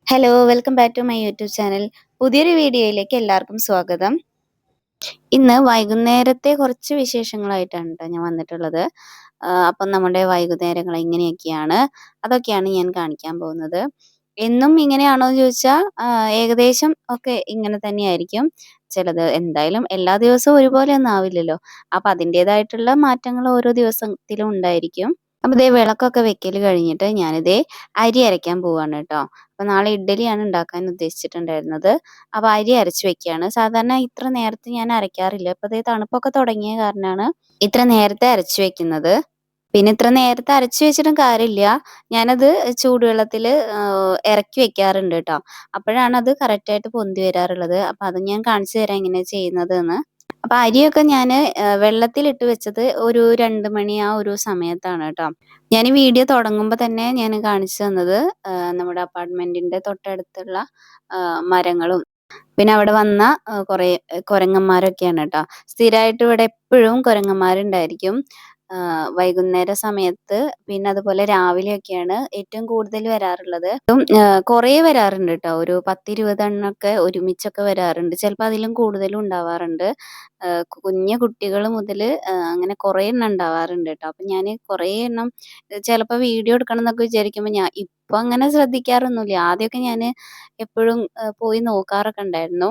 Hello, welcome back to my YouTube channel. പുതിയൊരു വീഡിയോയിലേക്ക് എല്ലാവർക്കും സ്വാഗതം. ഇന്ന് വൈകുന്നേരത്തെ കുറച്ച് വിശേഷങ്ങളായിട്ടാണ് ട്ടോ ഞാൻ വന്നിട്ടുള്ളത്. അപ്പം നമ്മുടെ വൈകുന്നേരങ്ങൾ എങ്ങനെയൊക്കെയാണ്, അതൊക്കെയാണ് ഞാൻ കാണിക്കാൻ പോകുന്നത്. എന്നും ഇങ്ങനെയാണോ എന്ന് ചോദിച്ചാൽ ഏകദേശം ഒക്കെ ഇങ്ങനെ തന്നെയായിരിക്കും. ചിലത് എന്തായാലും എല്ലാ ദിവസവും ഒരുപോലെയൊന്നും ആവില്ലല്ലോ. അപ്പം അതിൻ്റെതായിട്ടുള്ള മാറ്റങ്ങൾ ഓരോ ദിവസത്തിലും ഉണ്ടായിരിക്കും. അപ്പം ദേ വിളക്കൊക്കെ വെക്കൽ കഴിഞ്ഞിട്ട് ഞാനിതേ അരി അരയ്ക്കാൻ പോവാണ് കേട്ടോ. അപ്പം നാളെ ഇഡ്ഡലിയാണ് ഉണ്ടാക്കാൻ ഉദ്ദേശിച്ചിട്ടുണ്ടായിരുന്നത്. അപ്പം അരി അരച്ച് വെക്കുകയാണ്. സാധാരണ ഇത്ര നേരത്തെ ഞാൻ അരയ്ക്കാറില്ല. ഇപ്പം ദേ തണുപ്പൊക്കെ തുടങ്ങിയ കാരണമാണ് ഇത്ര നേരത്തെ അരച്ച് വെക്കുന്നത്. പിന്നെ ഇത്ര നേരത്തെ അരച്ച് വെച്ചിട്ടും കാര്യമില്ല. ഞാനത് ചൂടുവെള്ളത്തിൽ ഇറക്കി വെക്കാറുണ്ട് കേട്ടോ. അപ്പോഴാണ് അത് കറക്റ്റായിട്ട് പൊന്തി വരാറുള്ളത്. അപ്പം അത് ഞാൻ കാണിച്ചു തരാം എങ്ങനെയാണ് ചെയ്യുന്നത് എന്ന്. അപ്പം അരിയൊക്കെ ഞാൻ വെള്ളത്തിലിട്ട് വെച്ചത് ഒരു 2 മണി ആ ഒരു സമയത്താണ് കേട്ടോ. ഞാൻ ഈ വീഡിയോ തുടങ്ങുമ്പോൾ തന്നെ ഞാൻ കാണിച്ചു തന്നത് നമ്മുടെ അപ്പാർട്ട്മെന്റിന്റെ തൊട്ടടുത്തുള്ള മരങ്ങളും പിന്നെ അവിടെ വന്ന കുറേ കുരങ്ങന്മാരൊക്കെയാണ് കേട്ടോ. സ്ഥിരമായിട്ട് ഇവിടെ എപ്പോഴും കുരങ്ങന്മാരുണ്ടായിരിക്കും. വൈകുന്നേര സമയത്ത് പിന്നെ അതുപോലെ രാവിലെയൊക്കെയാണ് ഏറ്റവും കൂടുതൽ വരാറുള്ളത്. കുറേ വരാറുണ്ട് കേട്ടോ. ഒരു 10-20 എണ്ണമൊക്കെ ഒരുമിച്ചൊക്കെ വരാറുണ്ട്. ചിലപ്പോൾ അതിലും കൂടുതലും ഉണ്ടാവാറുണ്ട്. കുഞ്ഞു കുട്ടികൾ മുതൽ അങ്ങനെ കുറേ എണ്ണം ഉണ്ടാവാറുണ്ട് കേട്ടോ. അപ്പം ഞാൻ കുറേ എണ്ണം ചിലപ്പോൾ വീഡിയോ എടുക്കണം എന്നൊക്കെ വിചാരിക്കുമ്പോൾ ഞാൻ ഇപ്പം അങ്ങനെ ശ്രദ്ധിക്കാറൊന്നുമില്ല. ആദ്യമൊക്കെ ഞാൻ എപ്പോഴും പോയി നോക്കാറൊക്കെ ഉണ്ടായിരുന്നു.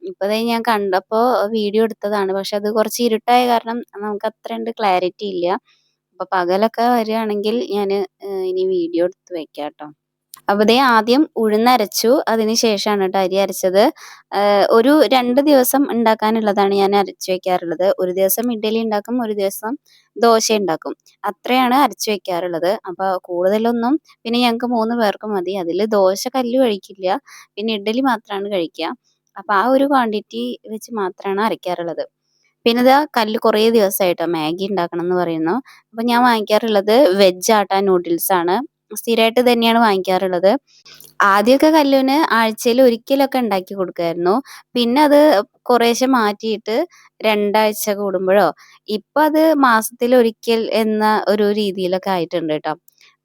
ഇപ്പൊ ദേ ഞാൻ കണ്ടപ്പോൾ വീഡിയോ എടുത്തതാണ്. പക്ഷെ അത് കുറച്ച് ഇരുട്ടായ കാരണം നമുക്ക് അത്രയുണ്ട് ക്ലാരിറ്റി ഇല്ല. അപ്പൊ പകലൊക്കെ വരികയാണെങ്കിൽ ഞാൻ ഇനി വീഡിയോ എടുത്ത് വെക്കാം കേട്ടോ. അപ്പൊ ദേ ആദ്യം ഉഴുന്നരച്ചു. അതിന് ശേഷമാണ് കേട്ടോ അരി അരച്ചത്. ഒരു 2 ദിവസം ഉണ്ടാക്കാനുള്ളതാണ് ഞാൻ അരച്ചു വെക്കാറുള്ളത്. ഒരു ദിവസം ഇഡ്ഡലി ഉണ്ടാക്കും, ഒരു ദിവസം ദോശ ഉണ്ടാക്കും. അത്രയാണ് അരച്ചു വെക്കാറുള്ളത്. അപ്പൊ കൂടുതലൊന്നും പിന്നെ ഞങ്ങൾക്ക് 3 പേർക്ക് മതി. അതിൽ ദോശ കല്ല് കഴിക്കില്ല, പിന്നെ ഇഡ്ഡലി മാത്രമാണ് കഴിക്കുക. അപ്പൊ ആ ഒരു ക്വാണ്ടിറ്റി വെച്ച് മാത്രമാണ് അരയ്ക്കാറുള്ളത്. പിന്നെ ഇതാ കല്ല് കുറേ ദിവസമായിട്ടോ മാഗി ഉണ്ടാക്കണം എന്ന് പറയുന്നു. അപ്പൊ ഞാൻ വാങ്ങിക്കാറുള്ളത് വെജ് ആട്ട നൂഡിൽസ് ആണ്. സ്ഥിരമായിട്ട് തന്നെയാണ് വാങ്ങിക്കാറുള്ളത്. ആദ്യമൊക്കെ കല്ലുവിന് ആഴ്ചയിൽ ഒരിക്കലൊക്കെ ഉണ്ടാക്കി കൊടുക്കുമായിരുന്നു. പിന്നെ അത് കുറേശ്ശെ മാറ്റിയിട്ട് 2 ആഴ്ച കൂടുമ്പോഴോ ഇപ്പൊ അത് മാസത്തിൽ ഒരിക്കൽ എന്ന ഒരു രീതിയിലൊക്കെ ആയിട്ടുണ്ട് കേട്ടോ.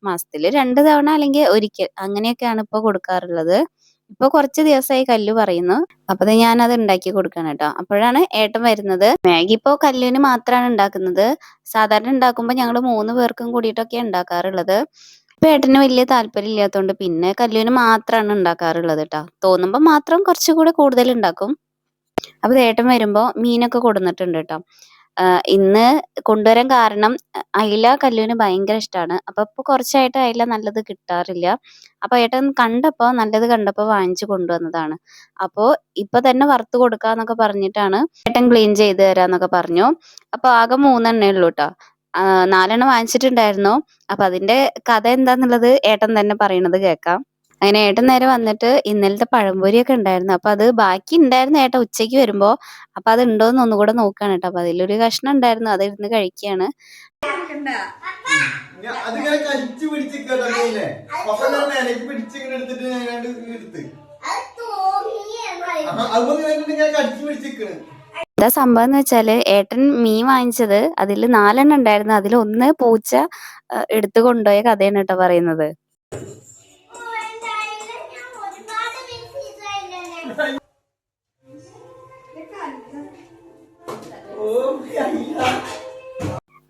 മാസത്തിൽ 2 തവണ അല്ലെങ്കിൽ ഒരിക്കൽ അങ്ങനെയൊക്കെയാണ് ഇപ്പൊ കൊടുക്കാറുള്ളത്. ഇപ്പൊ കുറച്ച് ദിവസമായി കല്ലു പറയുന്നു. അപ്പൊ ഞാൻ അത് ഉണ്ടാക്കി കൊടുക്കണം കേട്ടോ. അപ്പോഴാണ് ഏട്ടൻ വരുന്നത്. മാഗി ഇപ്പൊ കല്ലുവിന് മാത്രമാണ് ഉണ്ടാക്കുന്നത്. സാധാരണ ഉണ്ടാക്കുമ്പോൾ ഞങ്ങൾ 3 പേർക്കും കൂടിയിട്ടൊക്കെ ഉണ്ടാക്കാറുള്ളത്. ഇപ്പൊ ഏട്ടന് വലിയ താല്പര്യം ഇല്ലാത്തതുകൊണ്ട് പിന്നെ കല്ലുവിന് മാത്രമാണ് ഉണ്ടാക്കാറുള്ളത് കേട്ടോ. തോന്നുമ്പോൾ മാത്രം കുറച്ചുകൂടെ കൂടുതൽ ഉണ്ടാക്കും. അപ്പൊ ഏട്ടൻ വരുമ്പോ മീനൊക്കെ കൊടുന്നിട്ടുണ്ട് കേട്ടോ. ഇന്ന് കൊണ്ടുവരാൻ കാരണം അയില കല്ലുവിന് ഭയങ്കര ഇഷ്ടമാണ്. അപ്പൊ ഇപ്പൊ കുറച്ചായിട്ട് അയില നല്ലത് കിട്ടാറില്ല. അപ്പൊ ഏട്ടൻ നല്ലത് കണ്ടപ്പോ വാങ്ങിച്ചു കൊണ്ടുവന്നതാണ്. അപ്പോ ഇപ്പൊ തന്നെ വറുത്ത് കൊടുക്കാന്നൊക്കെ പറഞ്ഞിട്ടാണ് ഏട്ടൻ ക്ലീൻ ചെയ്ത് തരാന്നൊക്കെ പറഞ്ഞു. അപ്പൊ ആകെ 3 എണ്ണേ ഉള്ളൂ കേട്ടോ. 4 എണ്ണം വാങ്ങിച്ചിട്ടുണ്ടായിരുന്നു. അപ്പൊ അതിന്റെ കഥ എന്താന്നുള്ളത് ഏട്ടൻ തന്നെ പറയണത് കേൾക്കാം. അങ്ങനെ ഏട്ടൻ നേരെ വന്നിട്ട് ഇന്നലത്തെ പഴംപൊരിയൊക്കെ ഉണ്ടായിരുന്നു. അപ്പൊ അത് ബാക്കി ഉണ്ടായിരുന്നു ഏട്ടൻ ഉച്ചയ്ക്ക് വരുമ്പോ. അപ്പൊ അത് ഉണ്ടോന്ന് ഒന്നുകൂടെ നോക്കാണ് കേട്ടോ. അപ്പൊ അതിലൊരു കഷ്ണം ഉണ്ടായിരുന്നു, അത് ഇരുന്ന് കഴിക്കുകയാണ്. എന്താ സംഭവം എന്ന് വെച്ചാല് ഏട്ടൻ മീൻ വാങ്ങിച്ചത് അതിൽ 4 എണ്ണം ഉണ്ടായിരുന്നു. അതിൽ ഒന്ന് പൂച്ച എടുത്തു കൊണ്ടുപോയ കഥയാണ് കേട്ടോ പറയുന്നത്.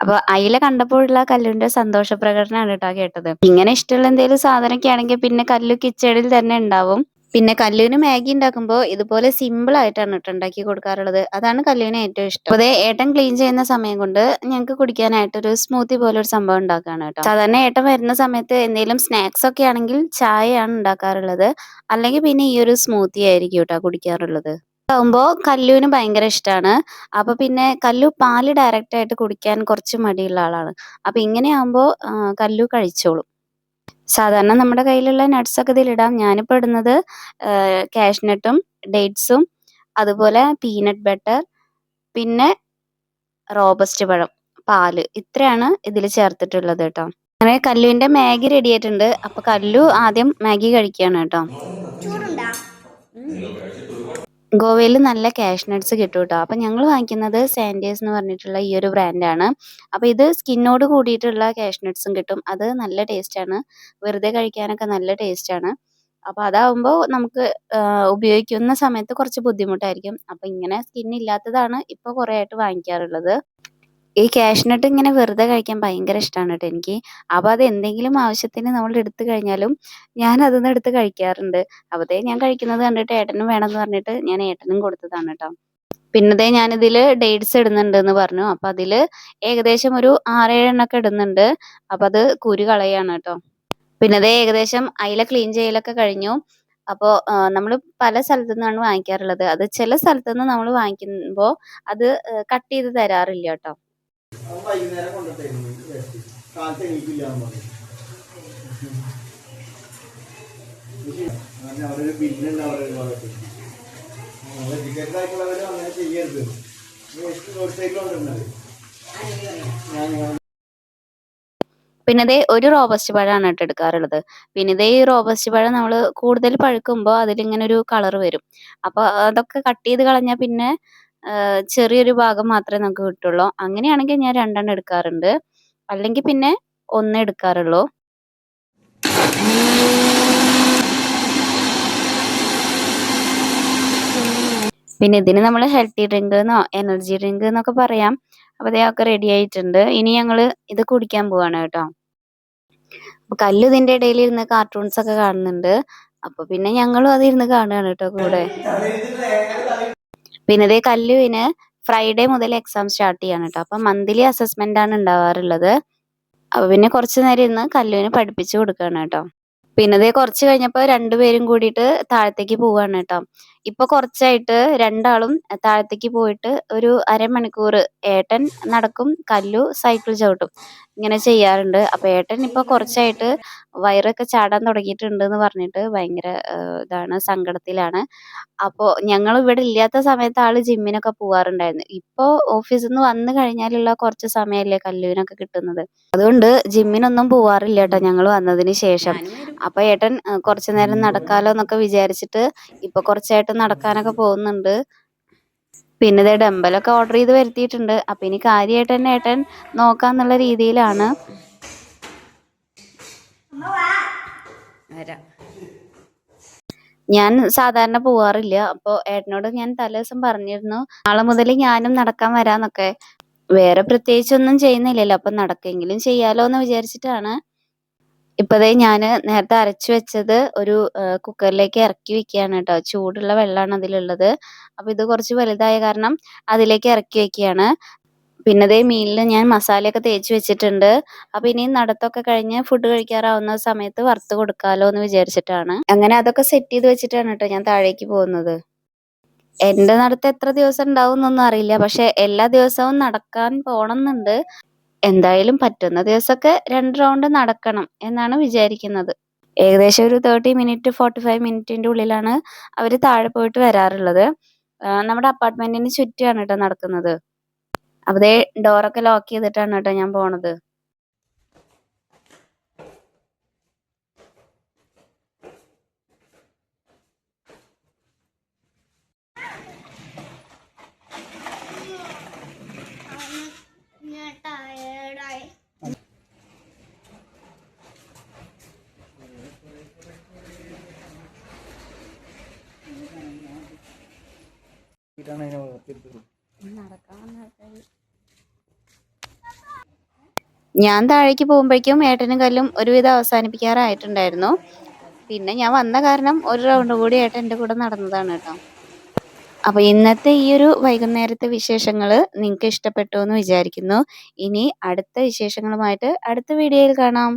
അപ്പൊ അയില കണ്ടപ്പോഴുള്ള കല്ലുവിന്റെ സന്തോഷ പ്രകടനമാണ് കേട്ടോ കേട്ടത്. ഇങ്ങനെ ഇഷ്ടമുള്ള എന്തെങ്കിലും സാധനമൊക്കെ ആണെങ്കിൽ പിന്നെ കല്ലു കിച്ചണിൽ തന്നെ ഉണ്ടാവും. പിന്നെ കല്ലുവിന് മാഗി ഉണ്ടാക്കുമ്പോൾ ഇതുപോലെ സിമ്പിൾ ആയിട്ടാണ് കേട്ടോ ഉണ്ടാക്കി കൊടുക്കാറുള്ളത്. അതാണ് കല്ലുവിന് ഏറ്റവും ഇഷ്ടം. അപ്പൊ ഏട്ടൻ ക്ലീൻ ചെയ്യുന്ന സമയം കൊണ്ട് ഞങ്ങൾക്ക് കുടിക്കാനായിട്ട് ഒരു സ്മൂത്തി പോലെ ഒരു സംഭവം ഉണ്ടാക്കുകയാണ് കേട്ടോ. സാധാരണ ഏട്ടൻ വരുന്ന സമയത്ത് എന്തെങ്കിലും സ്നാക്സ് ഒക്കെ ആണെങ്കിൽ ചായയാണ് ഉണ്ടാക്കാറുള്ളത്. അല്ലെങ്കിൽ പിന്നെ ഈ ഒരു സ്മൂത്തി ആയിരിക്കും കേട്ടോ കുടിക്കാറുള്ളത്. ആകുമ്പോ കല്ലുവിന് ഭയങ്കര ഇഷ്ടമാണ്. അപ്പൊ പിന്നെ കല്ലു പാല് ഡയറക്റ്റ് ആയിട്ട് കുടിക്കാൻ കുറച്ച് മടിയുള്ള ആളാണ്. അപ്പൊ ഇങ്ങനെയാകുമ്പോ കല്ലു കഴിച്ചോളും. സാധാരണ നമ്മുടെ കയ്യിലുള്ള നട്ട്സ് ഒക്കെ ഇതിലിടാം. ഞാനിപ്പോൾ ഇടുന്നത് കാഷ്നട്ടും ഡേറ്റ്സും അതുപോലെ പീനട്ട് ബട്ടർ പിന്നെ റോബസ്റ്റ് പഴം, പാല്, ഇത്രയാണ് ഇതിൽ ചേർത്തിട്ടുള്ളത് കേട്ടോ. അങ്ങനെ കല്ലുവിന്റെ മാഗി റെഡി ആയിട്ടുണ്ട്. അപ്പൊ കല്ലു ആദ്യം മാഗി കഴിക്കുകയാണ് കേട്ടോ. ഗോവയിൽ നല്ല കാഷ്യൂ നട്ട്സ് കിട്ടും കേട്ടോ. അപ്പം ഞങ്ങൾ വാങ്ങിക്കുന്നത് സാൻഡേഴ്സ് എന്ന് പറഞ്ഞിട്ടുള്ള ഈ ഒരു ബ്രാൻഡാണ്. അപ്പോൾ ഇത് സ്കിന്നോട് കൂടിയിട്ടുള്ള കാഷ്യൂ നട്ട്സും കിട്ടും. അത് നല്ല ടേസ്റ്റാണ്. വെറുതെ കഴിക്കാനൊക്കെ നല്ല ടേസ്റ്റാണ്. അപ്പോൾ അതാവുമ്പോൾ നമുക്ക് ഉപയോഗിക്കുന്ന സമയത്ത് കുറച്ച് ബുദ്ധിമുട്ടായിരിക്കും. അപ്പോൾ ഇങ്ങനെ സ്കിൻ ഇല്ലാത്തതാണ് ഇപ്പോൾ കുറേ ആയിട്ട് വാങ്ങിക്കാറുള്ളത്. ഈ കാഷ്യൂ നട്ട് ഇങ്ങനെ വെറുതെ കഴിക്കാൻ ഭയങ്കര ഇഷ്ടമാണ് കേട്ടോ എനിക്ക്. അപ്പോൾ അത് എന്തെങ്കിലും ആവശ്യത്തിന് നമ്മൾ എടുത്തു കഴിഞ്ഞാലും ഞാൻ അതൊന്ന് എടുത്ത് കഴിക്കാറുണ്ട്. അപ്പോൾ ഞാൻ കഴിക്കുന്നത് കണ്ടിട്ട് ഏട്ടനും വേണമെന്ന് പറഞ്ഞിട്ട് ഞാൻ ഏട്ടനും കൊടുത്തതാണ് കേട്ടോ. പിന്നെ ഞാനിതിൽ ഡേറ്റ്സ് ഇടുന്നുണ്ട് എന്ന് പറഞ്ഞു. അപ്പോൾ അതിൽ ഏകദേശം ഒരു 6, 7 എണ്ണമൊക്കെ ഇടുന്നുണ്ട്. അപ്പോൾ അത് കുരു കളയാണ് കേട്ടോ. പിന്നെ ഏകദേശം അയില ക്ലീൻ ചെയ്യലൊക്കെ കഴിഞ്ഞു. അപ്പോൾ നമ്മൾ പല സ്ഥലത്തു നിന്നാണ് വാങ്ങിക്കാറുള്ളത്. അത് ചില സ്ഥലത്തു നിന്ന് നമ്മൾ വാങ്ങിക്കുമ്പോൾ അത് കട്ട് ചെയ്ത് തരാറില്ല കേട്ടോ. വൈകുന്നേരം കൊണ്ടിട്ടായിരുന്നു കാലത്ത് എണീക്കില്ലാന്ന് പറഞ്ഞു. അങ്ങനെ അവിടെ ഒരു ബില്ലുണ്ട് അവിടെ ഒരു ഭാഗത്ത്. എഡ്യൂക്കേറ്റഡ് ആയിട്ടുള്ളവർ അങ്ങനെ ചെയ്യരുത്. റോഡ് സൈഡിൽ കൊണ്ടിരുന്നത് പിന്നെ ഒരു റോബസ്റ്റ് പഴമാണ് കേട്ടോ എടുക്കാറുള്ളത്. പിന്നെ ഈ റോബസ്റ്റ് പഴം നമ്മൾ കൂടുതൽ പഴുക്കുമ്പോൾ അതിലിങ്ങനെ ഒരു കളർ വരും. അപ്പോൾ അതൊക്കെ കട്ട് ചെയ്ത് കളഞ്ഞാൽ പിന്നെ ചെറിയൊരു ഭാഗം മാത്രമേ നമുക്ക് കിട്ടുള്ളൂ. അങ്ങനെയാണെങ്കിൽ ഞാൻ 2 എണ്ണം എടുക്കാറുണ്ട്. അല്ലെങ്കിൽ പിന്നെ 1 എടുക്കാറുള്ളൂ. പിന്നെ ഇതിന് നമ്മൾ ഹെൽത്തി ഡ്രിങ്ക് എന്നോ എനർജി ഡ്രിങ്ക് എന്നൊക്കെ പറയാം. അപ്പോൾ അതൊക്കെ റെഡി ആയിട്ടുണ്ട്. ഇനി ഞങ്ങൾ ഇത് കുടിക്കാൻ പോവാണ് കേട്ടോ. അപ്പോൾ കല്ല് ഇതിൻ്റെ ഇടയിൽ ഇരുന്ന് കാർട്ടൂൺസ് ഒക്കെ കാണുന്നുണ്ട്. അപ്പോൾ പിന്നെ ഞങ്ങളും അതിരുന്ന് കാണുകയാണ് കേട്ടോ കൂടെ. പിന്നെ കല്ലുവിന് ഫ്രൈഡേ മുതൽ എക്സാം സ്റ്റാർട്ട് ചെയ്യാണ് കേട്ടോ. അപ്പം മന്ത്ലി അസസ്മെന്റ് ആണ് ഉണ്ടാവാറുള്ളത്. അപ്പോൾ പിന്നെ കുറച്ച് നേരം ഇരുന്ന് കല്ലുവിന് പഠിപ്പിച്ചു കൊടുക്കുകയാണ് കേട്ടോ. പിന്നെ കുറച്ച് കഴിഞ്ഞപ്പോൾ 2 പേരും കൂടിയിട്ട് താഴത്തേക്ക് പോവാണ് കേട്ടോ. ഇപ്പൊ കുറച്ചായിട്ട് 2 ആളും താഴത്തേക്ക് പോയിട്ട് ഒരു അരമണിക്കൂർ ഏട്ടൻ നടക്കും, കല്ലു സൈക്കിൾ ചവിട്ടും. ഇങ്ങനെ ചെയ്യാറുണ്ട്. അപ്പൊ ഏട്ടൻ ഇപ്പൊ കുറച്ചായിട്ട് വയറൊക്കെ ചാടാൻ തുടങ്ങിയിട്ടുണ്ടെന്ന് പറഞ്ഞിട്ട് ഭയങ്കര ഇതാണ്, സങ്കടത്തിലാണ്. അപ്പോൾ ഞങ്ങൾ ഇവിടെ ഇല്ലാത്ത സമയത്ത് ആള് ജിമ്മിനൊക്കെ പോവാറുണ്ടായിരുന്നു. ഇപ്പൊ ഓഫീസിൽ നിന്ന് വന്നു കഴിഞ്ഞാലുള്ള കുറച്ച് സമയമല്ലേ കല്ലുവിനൊക്കെ കിട്ടുന്നത്. അതുകൊണ്ട് ജിമ്മിനൊന്നും പോവാറില്ല കേട്ടോ ഞങ്ങൾ വന്നതിന് ശേഷം. അപ്പൊ ഏട്ടൻ കുറച്ചു നേരം നടക്കാലോ എന്നൊക്കെ വിചാരിച്ചിട്ട് ഇപ്പൊ കുറച്ചായിട്ട് നടക്കാനൊക്കെ പോകുന്നുണ്ട്. പിന്നെ ഡമ്പലൊക്കെ ഓർഡർ ചെയ്ത് വരുത്തിയിട്ടുണ്ട്. അപ്പൊ ഇനി കാര്യമായിട്ട് തന്നെ ഏട്ടൻ നോക്കാന്നുള്ള രീതിയിലാണ്. ഞാൻ സാധാരണ പോവാറില്ല. അപ്പൊ ഏട്ടനോട് ഞാൻ തലേദിവസം പറഞ്ഞിരുന്നു നാളെ മുതൽ ഞാനും നടക്കാൻ വരാന്നൊക്കെ. വേറെ പ്രത്യേകിച്ചൊന്നും ചെയ്യുന്നില്ലല്ലോ, അപ്പൊ നടക്കെങ്കിലും ചെയ്യാലോ എന്ന് വിചാരിച്ചിട്ടാണ്. ഇപ്പൊ ഞാന് നേരത്തെ അരച്ചു വെച്ചത് ഒരു കുക്കറിലേക്ക് ഇറക്കി വെക്കുകയാണ് കേട്ടോ. ചൂടുള്ള വെള്ളമാണ് അതിലുള്ളത്. അപ്പൊ ഇത് കുറച്ച് വലുതായ കാരണം അതിലേക്ക് ഇറക്കി വെക്കുകയാണ്. പിന്നെ മീനിൽ ഞാൻ മസാലയൊക്കെ തേച്ച് വെച്ചിട്ടുണ്ട്. അപ്പൊ ഇനി നടത്തൊക്കെ കഴിഞ്ഞ് ഫുഡ് കഴിക്കാറാവുന്ന സമയത്ത് വറുത്ത് കൊടുക്കാലോ എന്ന് വിചാരിച്ചിട്ടാണ്. അങ്ങനെ അതൊക്കെ സെറ്റ് ചെയ്ത് വെച്ചിട്ടാണ് കേട്ടോ ഞാൻ താഴേക്ക് പോകുന്നത്. എന്റെ നടത്ത് എത്ര ദിവസം ഉണ്ടാവും എന്നൊന്നും അറിയില്ല. പക്ഷെ എല്ലാ ദിവസവും നടക്കാൻ പോണമെന്നുണ്ട്. എന്തായാലും പറ്റുന്ന ദിവസമൊക്കെ 2 റൗണ്ട് നടക്കണം എന്നാണ് വിചാരിക്കുന്നത്. ഏകദേശം ഒരു 30 മിനിറ്റ് 45 മിനിറ്റിന്റെ ഉള്ളിലാണ് അവര് താഴെ പോയിട്ട് വരാറുള്ളത്. നമ്മുടെ അപ്പാർട്ട്മെന്റിന് ചുറ്റുമാണ് കേട്ടോ നടക്കുന്നത്. അപ്പൊ ഡോറൊക്കെ ലോക്ക് ചെയ്തിട്ടാണ് കേട്ടോ ഞാൻ പോണത്. ഞാൻ താഴേക്ക് പോകുമ്പോഴേക്കും ഏട്ടനും കല്ലും ഒരുവിധം അവസാനിപ്പിക്കാറായിട്ടുണ്ടായിരുന്നു. പിന്നെ ഞാൻ വന്ന കാരണം ഒരു റൗണ്ട് കൂടി ഏട്ടൻ എൻ്റെ കൂടെ നടന്നതാണ് കേട്ടോ. അപ്പൊ ഇന്നത്തെ ഈ ഒരു വൈകുന്നേരത്തെ വിശേഷങ്ങൾ നിങ്ങൾക്ക് ഇഷ്ടപ്പെട്ടു എന്ന് വിചാരിക്കുന്നു. ഇനി അടുത്ത വിശേഷങ്ങളുമായിട്ട് അടുത്ത വീഡിയോയിൽ കാണാം.